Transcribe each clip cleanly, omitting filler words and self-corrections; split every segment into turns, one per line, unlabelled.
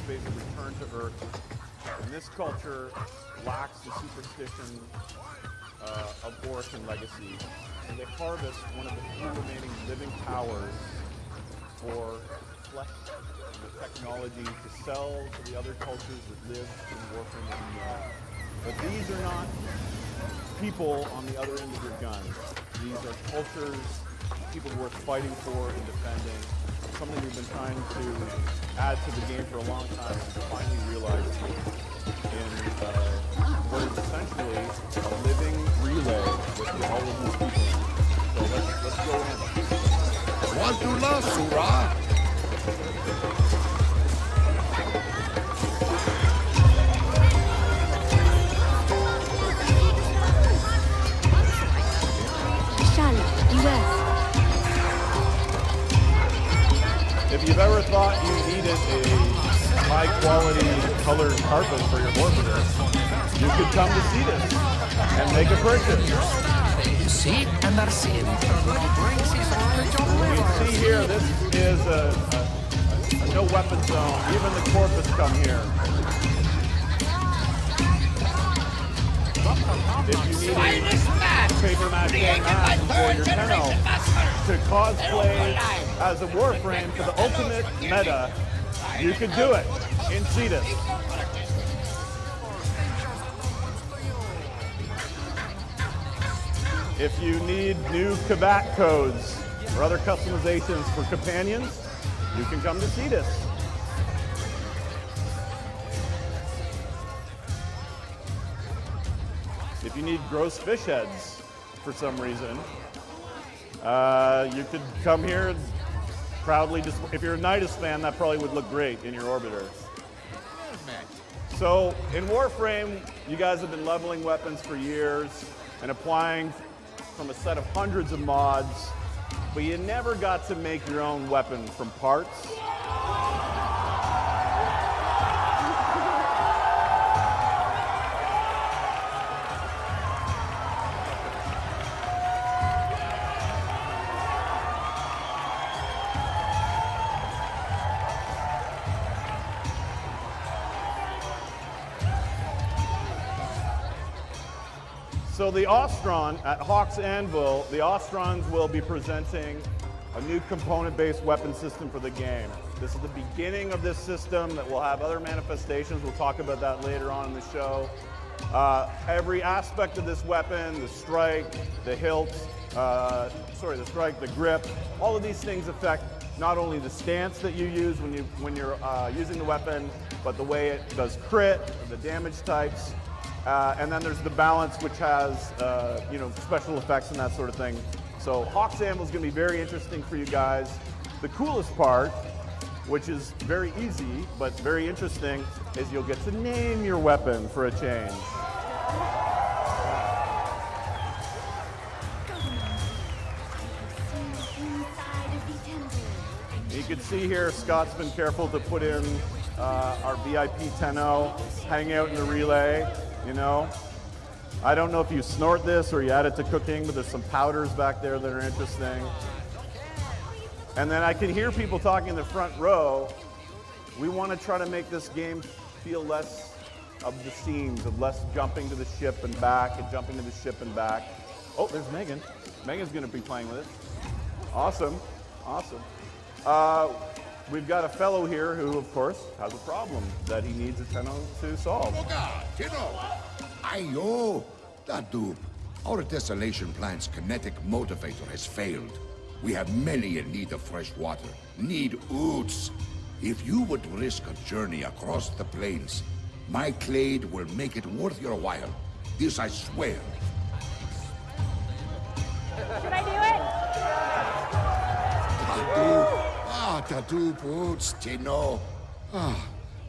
basically return to Earth. And this culture lacks the superstition of Orc and Legacy. And they harvest one of the few remaining living powers for flesh and the technology to sell to the other cultures that live in Warframe and beyond. But these are not people on the other end of your gun. These are cultures, people worth fighting for and defending. Something we've been trying to add to the game for a long time and finally realized in what is essentially a living relay with all of these people. So let's go in.
Wantula Surah!
If you've ever thought you needed a high-quality colored carpet for your orbiter, you could come to see this and make a purchase.
See and are seen.
You can see here, this is a no weapon zone. Even the corpus come here. If you need a paper mache mask for your Tenno to cosplay as a Warframe for the ultimate meta, you could do it in Cetus. If you need new Kabat codes or other customizations for companions, you can come to Cetus. If you need gross fish heads for some reason, you could come here and proudly if you're a Nidus fan, that probably would look great in your orbiter. So in Warframe, you guys have been leveling weapons for years and applying from a set of hundreds of mods, but you never got to make your own weapon from parts. So the Ostron, at Hawk's Anvil, the Ostrons will be presenting a new component-based weapon system for the game. This is the beginning of this system that will have other manifestations. We'll talk about that later on in the show. Every aspect of this weapon, the strike, the hilt, the strike, the grip, all of these things affect not only the stance that you use when you're using the weapon, but the way it does crit, the damage types. And then there's the balance, which has special effects and that sort of thing. So Hawk's Anvil is going to be very interesting for you guys. The coolest part, which is very easy but very interesting, is you'll get to name your weapon for a change. You can see here, Scott's been careful to put in our VIP Tenno, hang out in the relay. You know, I don't know if you snort this or you add it to cooking, but there's some powders back there that are interesting. And then I can hear people talking in the front row. We want to try to make this game feel less of the scenes, of less jumping to the ship and back and jumping to the ship and back. Oh, there's Megan. Megan's going to be playing with it. Awesome, awesome. We've got a fellow here who, of course, has a problem that he needs a Tenno to solve.
Ayo, that dupe. Our desolation plant's kinetic motivator has failed. We have many in need of fresh water, need oots. If you would risk a journey across the plains, my clade will make it worth your while. This I swear.
Should I do it?
Tadu boots, Tino.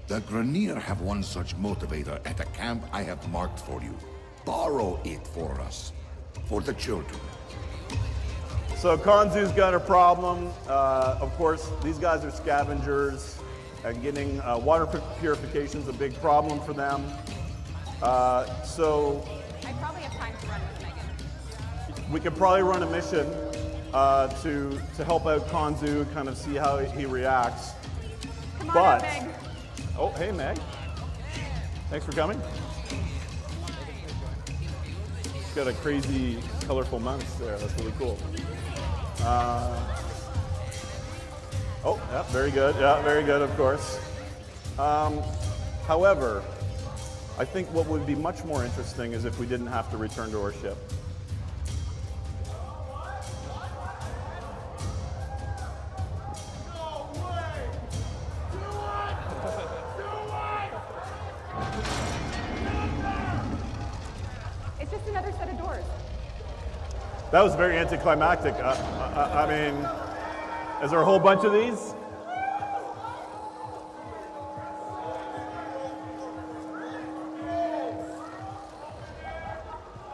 The Grenier have one such motivator at a camp I have marked for you. Borrow it for us. For the children.
So Kanzu's got a problem. Of course, these guys are scavengers, and getting water purification is a big problem for them. So
I probably have time to run with Megan.
we could probably run a mission to help out Kanzu, kind of see how he reacts.
Come on
But
up, Meg.
Oh, hey, Meg. Thanks for coming. It's got a crazy, colorful mouse there. That's really cool. Oh, yeah, very good. Yeah, very good, of course. However, I think what would be much more interesting is if we didn't have to return to our ship.
It's just another set of doors.
That was very anticlimactic. I mean, is there a whole bunch of these?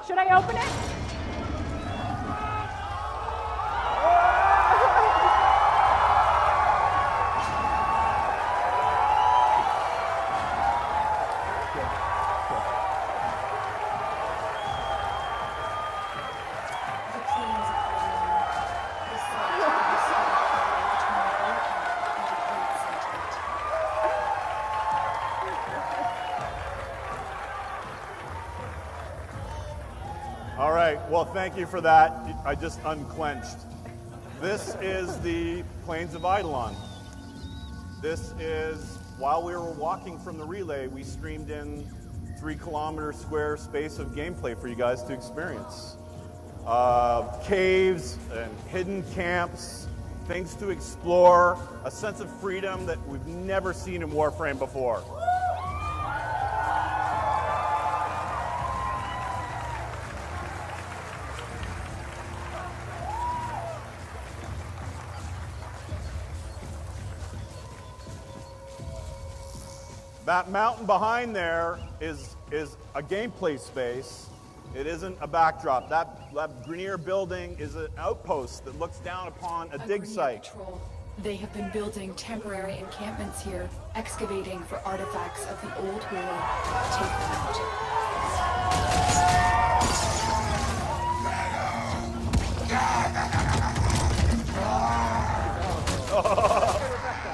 Should I open it?
All right, well, thank you for that. I just unclenched. This is the plains of Eidolon. This is, while we were walking from the relay, we streamed in 3-kilometer square space of gameplay for you guys to experience. Caves and hidden camps, things to explore, a sense of freedom that we've never seen in Warframe before. That mountain behind there is a gameplay space. It isn't a backdrop. That Grenier building is an outpost that looks down upon a dig site.
Patrol. They have been building temporary encampments here, excavating for artifacts of the old war. Take them out.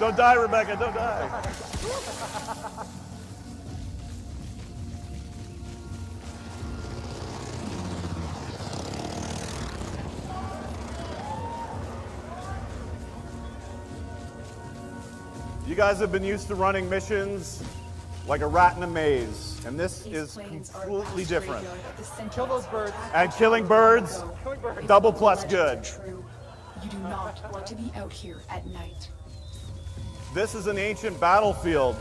Don't die, Rebecca, don't die. You guys have been used to running missions like a rat in a maze, and this is completely different.
Kill those birds.
And killing birds, double plus good.
You do not want to be out here at night.
This is an ancient battlefield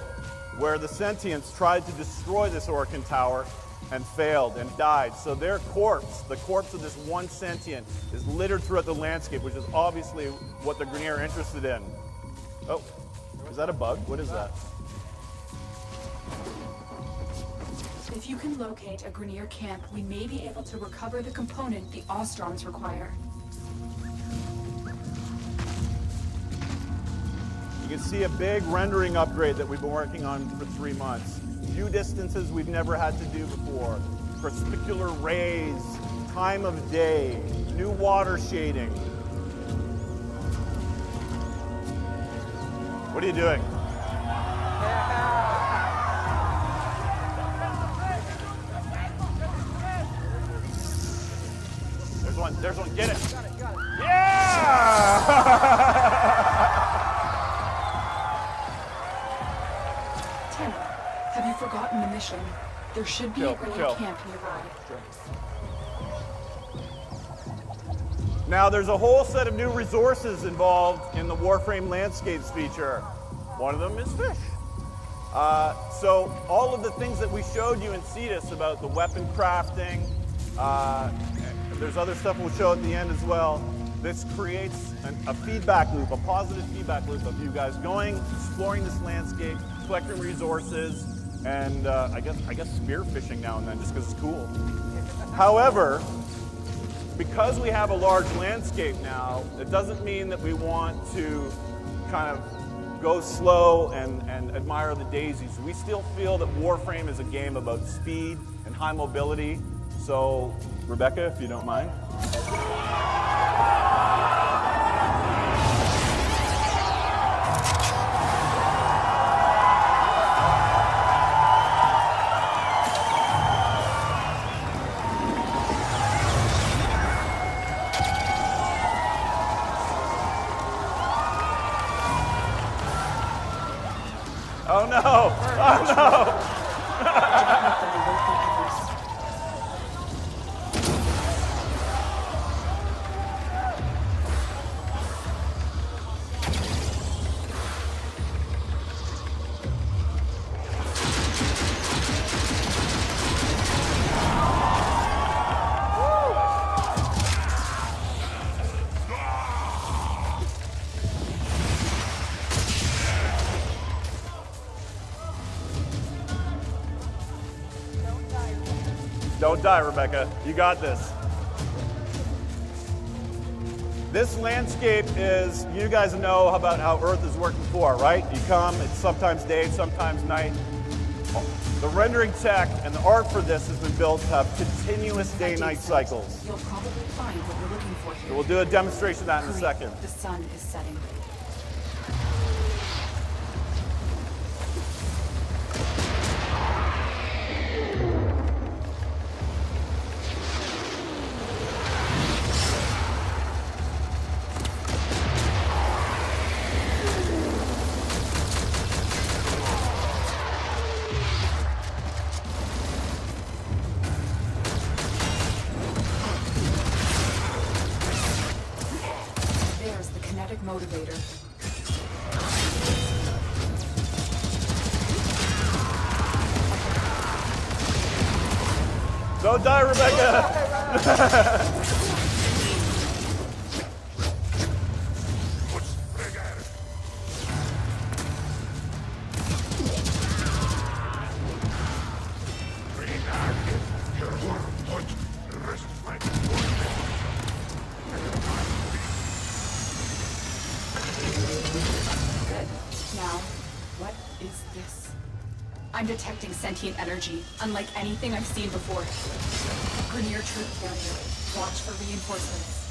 where the sentients tried to destroy this Orcan tower and failed and died. So their corpse, the corpse of this one sentient, is littered throughout the landscape, which is obviously what the Grenier are interested in. Oh, is that a bug? What is that?
If you can locate a Grenier camp, we may be able to recover the component the Ostrons require.
You can see a big rendering upgrade that we've been working on for 3 months. View distances we've never had to do before. Perspicular rays, time of day, new water shading. What are you doing? There's one, get it. Yeah!
Have you forgotten the mission? There should be a Grenier camp nearby.
Now, there's a whole set of new resources involved in the Warframe Landscapes feature. One of them is fish. So all of the things that we showed you in Cetus about the weapon crafting, there's other stuff we'll show at the end as well. This creates a feedback loop, a positive feedback loop of you guys going, exploring this landscape, collecting resources, and I guess spear fishing now and then just because it's cool. However, because we have a large landscape now, it doesn't mean that we want to kind of go slow and admire the daisies. We still feel that Warframe is a game about speed and high mobility. So, Rebecca, if you don't mind. Oh no! Oh no! Don't die, Rebecca. You got this. This landscape is, you guys know about how Earth is working for, right? You come, it's sometimes day, sometimes night. The rendering tech and the art for this has been built to have continuous day-night cycles.
You'll probably find what you're looking for here.
We'll do a demonstration of that in a
Hurry,
second.
the sun is setting. There's the kinetic motivator.
Don't die, Rebecca!
Good. Now, what is this? I'm detecting sentient energy, unlike anything I've seen before. Grenier troop carrier. Watch for reinforcements.